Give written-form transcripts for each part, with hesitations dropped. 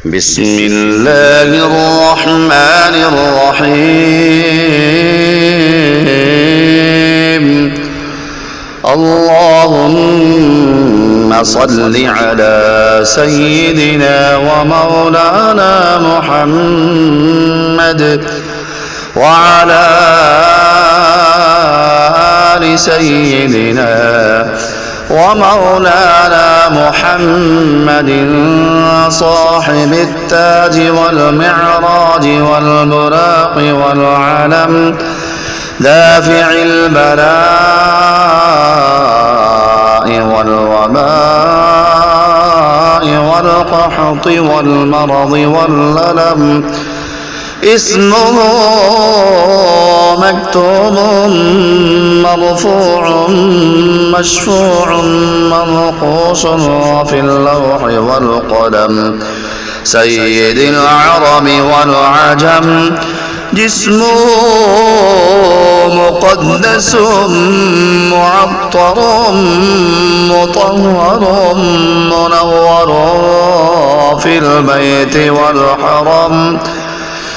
بسم الله الرحمن الرحيم. اللهم صل على سيدنا ومولانا محمد وعلى آل سيدنا ومولانا محمد صاحب التاج والمعراج والبراق والعلم دافع البلاء والوباء والقحط والمرض والألم، اسمه مكتوب مرفوع مشفوع منقوش في اللوح والقلم، سيد العرب والعجم، جسمه مقدس معطر مطهر منور في البيت والحرم،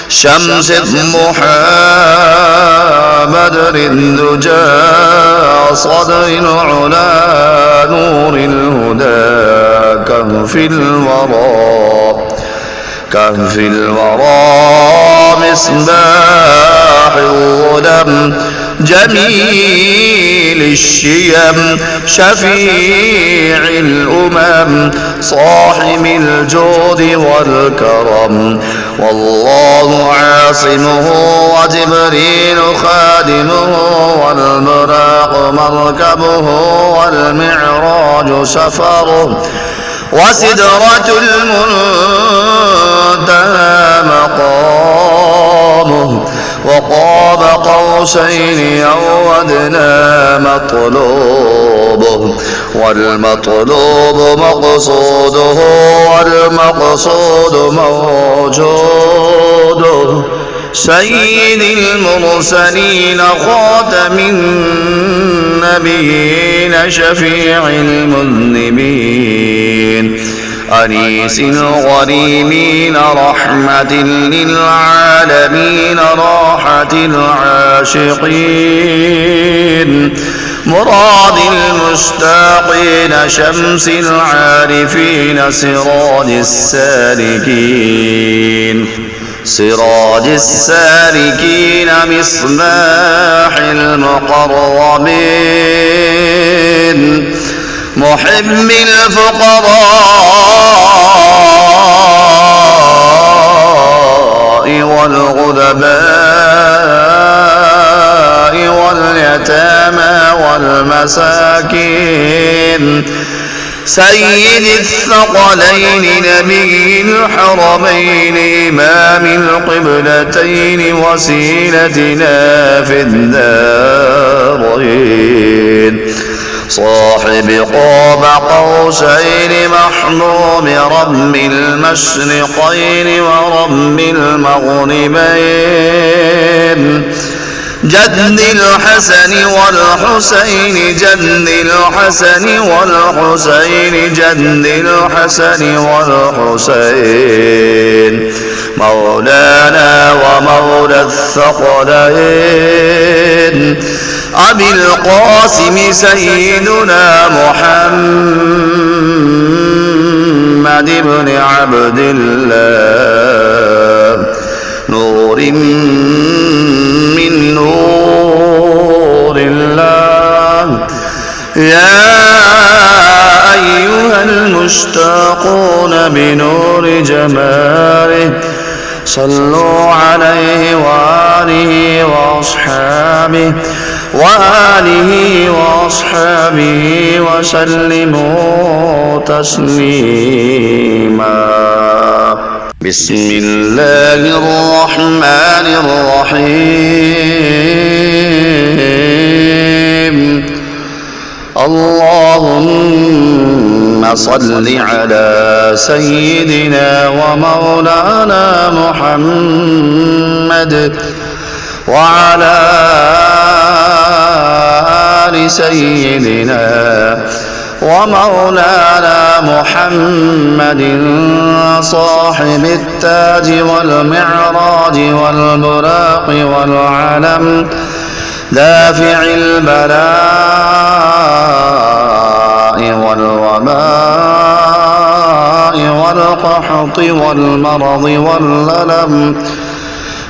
شمس الضحى بدر الدجى صدر العلا نور الهدى كهف الورى مصباح الظلم، جميل الشيم شفيع الأمم، صاحب الجود والكرم، والله عاصمه وجبريل خادمه والبراق مركبه والمعراج سفره وسدرة المنتهى مقامه، وقاب قوسين أو أدنى مطلوبه، والمطلوب مقصوده والمقصود موجوده، سيد المرسلين خاتم النبيين شفيع المذنبين، أنيس الغريمين رحمة للعالمين راحة العاشقين، مراد المشتاقين شمس العارفين سراج السالكين مصباح المقربين، محب الفقراء والغرباء واليتامى والمساكين، سيد الثقلين نبي الحرمين إمام القبلتين وسيلتنا في الدارين، صاحب قاب قوسين محموم رب المشرقين ورب المغربين، جد الحسن والحسين جد الحسن والحسين جد الحسن والحسين، مولانا ومولى الثقلين، أبي القاسم سيدنا محمد بن عبد الله، نور من نور الله، يا أيها المشتاقون بنور جماله صلوا عليه وآله وأصحابه وسلموا تسليما. بسم الله الرحمن الرحيم. اللهم صل على سيدنا ومولانا محمد وعلى آل سيدنا ومولانا محمد صاحب التاج والمعراج والبراق والعلم دافع البلاء والوباء والقحط والمرض والألم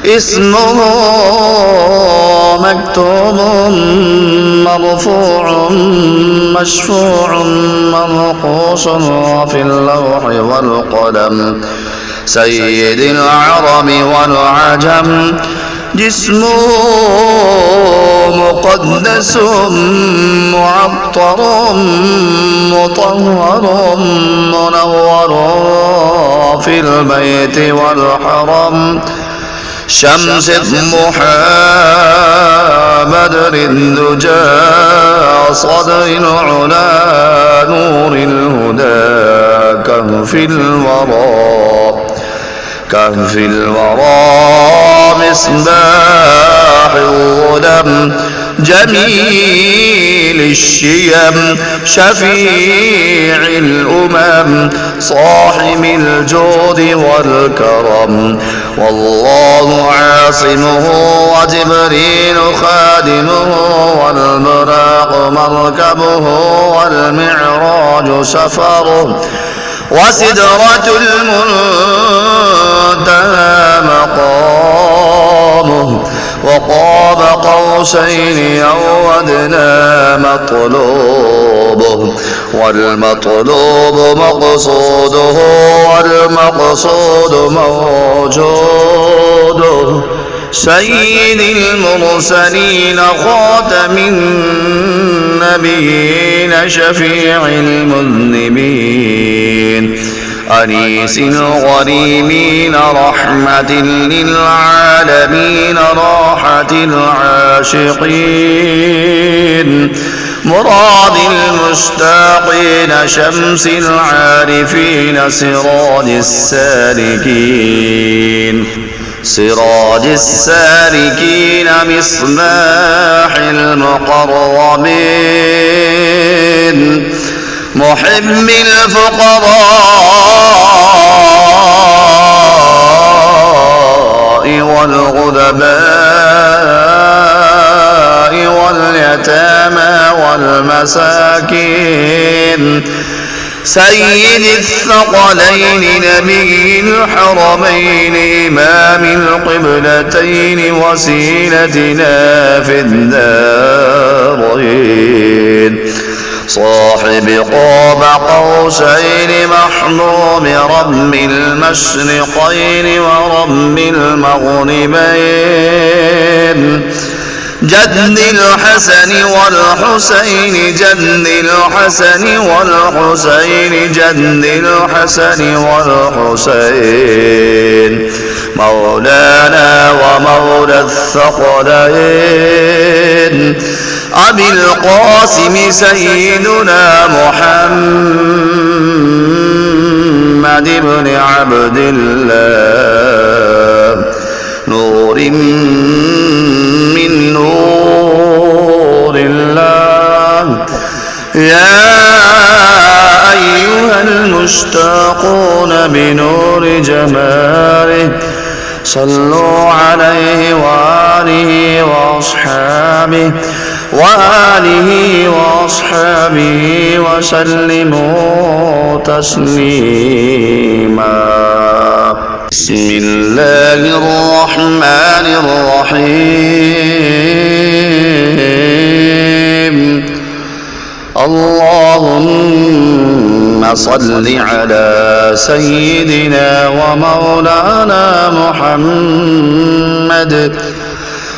اسمه مكتوب مرفوع مشفوع منقوش في اللوح والقلم سيد العرب والعجم جسمه مقدس معطر مطهر منور في البيت والحرم شمس الضحى بدر الدجى صدر العلا نور الهدى كهف الورى مصباح الظلم جميل الشيم شفيع الأمم صاحب الجود والكرم والله عاصمه وجبريل خادمه والبراق مركبه والمعراج سفره وسدرة المنتهى مقامه وقاب قوسين أو أدنى مطلوبه والمطلوب مقصوده والمقصود موجوده سيد المرسلين خاتم النبيين شفيع المذنبين أنيس الغريمين رحمة للعالمين راحة العاشقين مراد المشتاقين شمس العارفين سراج السالكين مصباح المقربين محب الفقراء والغرباء واليتامى والمساكين سيد الثقلين نبي الحرمين إمام القبلتين وسيلتنا في الدارين صاحب قاب قوسين محموم رب المشرقين ورب المغربين جد الحسن والحسين جد الحسن والحسين جد الحسن والحسين مولانا ومولى الثقلين أبي القاسم سيدنا محمد بن عبد الله نور من نور الله يا أيها المشتاقون بنور جماله صلوا عليه وآله وأصحابه وسلموا تسليما بسم الله الرحمن الرحيم اللهم صل على سيدنا ومولانا محمد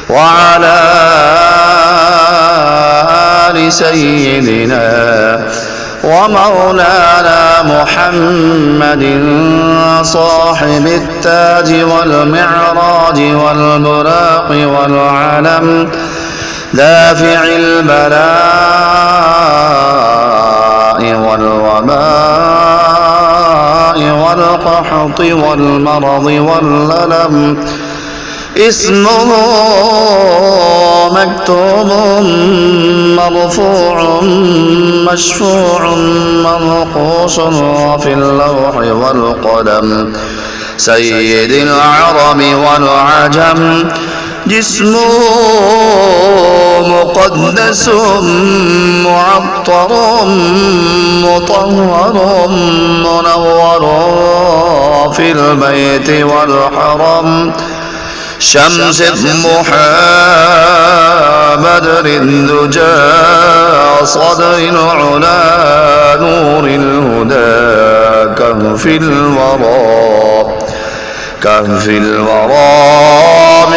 وعلى آل سيدنا ومولانا محمد صاحب التاج والمعراج والبراق والعلم دافع البلاء والوباء والقحط والمرض والألم اسمه مكتوب مرفوع مشفوع منقوش في اللوح والقلم سيد العرب والعجم جسمه مقدس معطر مطهر منور في البيت والحرم شمس الضحى بدر الدجى صدر العلا نور الهدى كهف الورى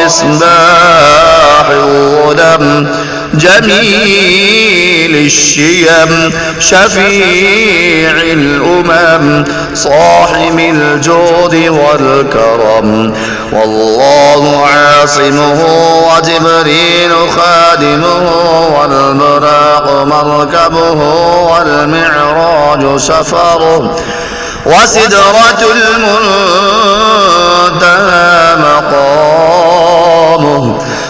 مصباح الظلم جميل الشيم شفيع الأمم صاحب الجود والكرم والله عاصمه وجبريل خادمه والبراق مركبه والمعراج سفره وسدرة المنتهى مقامه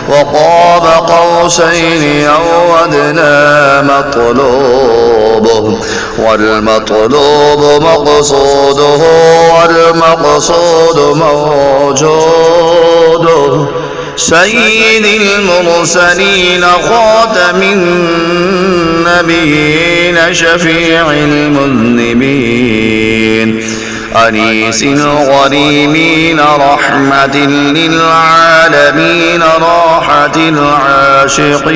وقاب قوسين أو أدنى مطلوبه والمطلوب مقصوده والمقصود موجوده سيد المرسلين خاتم النبيين شفيع المذنبين أنيس الغريمين رحمة للعالمين راحة العاشقين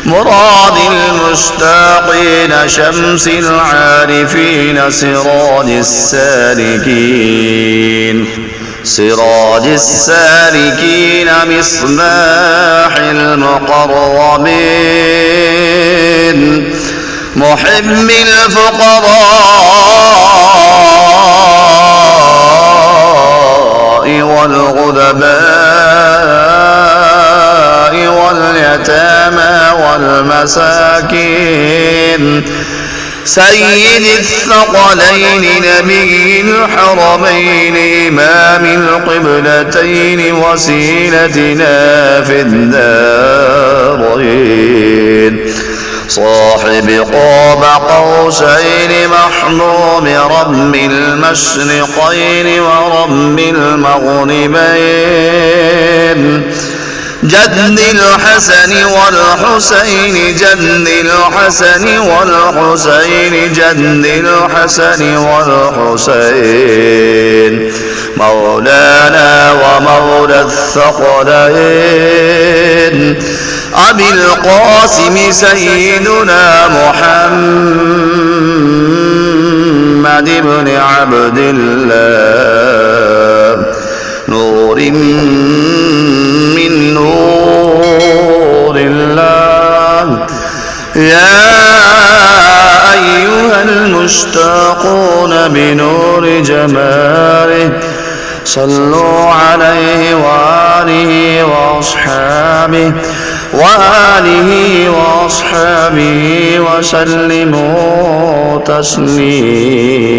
مراد المشتاقين شمس العارفين سراج السالكين مصباح المقربين محب الفقراء والغرباء واليتامى والمساكين سيد الثقلين نبي الحرمين إمام القبلتين وسيلتنا في الدارين صاحب قاب قوسين محموم رب المشرقين ورب المغربين جد الحسن والحسين جد الحسن والحسين جد الحسن والحسين مولانا ومولى الثقلين أبي القاسم سيدنا محمد بن عبد الله نور من نور الله يا أيها المشتاقون بنور جماله صلوا عليه وآله وصحبه وسلموا تسليما.